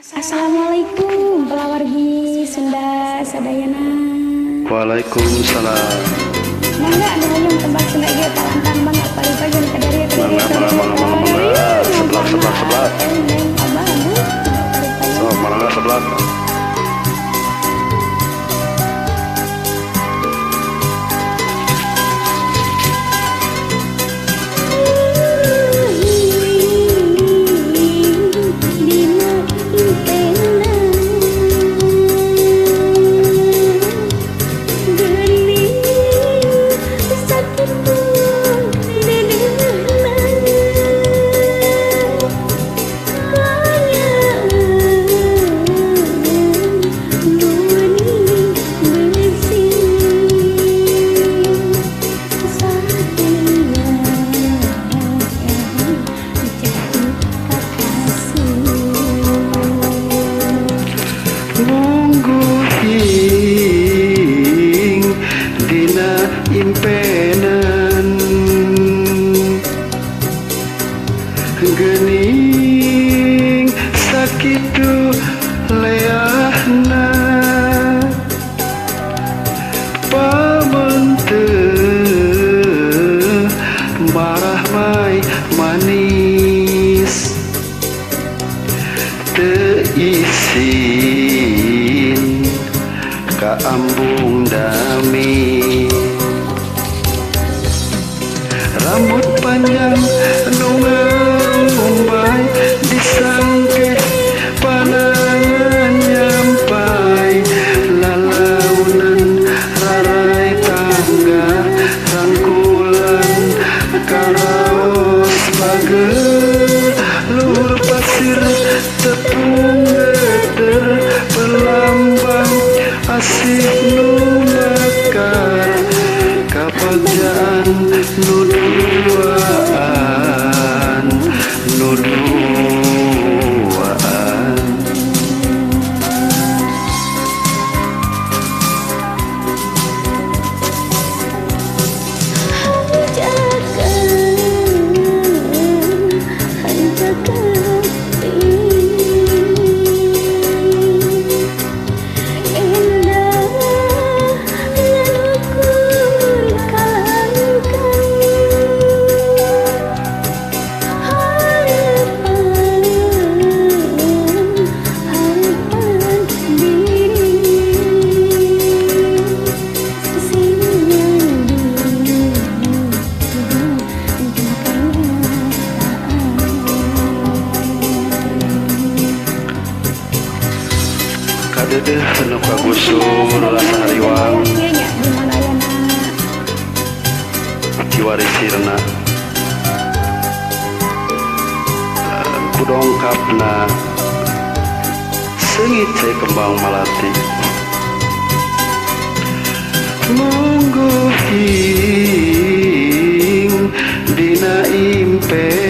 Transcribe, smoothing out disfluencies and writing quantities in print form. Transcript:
Assalamualaikum pelawargi Sunda Sadayana. Waalaikumsalam. Mangga ada yang tempat Sunda ge talantang banget pagi pajan kadari Mangga sebelah. So, mangga sebelah. Mungguhing dina impenan gening sakitu leahna pamenteu marah mai manis teu isin ka ambung dami rambut panjang nu ngarumbai disangke panangan nyampai lalaunan rarai tangga rangkulan karaos bager luhur pasir tepung geter pelambang asih nu mekar kapagjaan nu duaan kadeuh nu kagusung rasa hariwang kiwarisirna kudongkapna seungit saya kembang malati mungguhing dina impe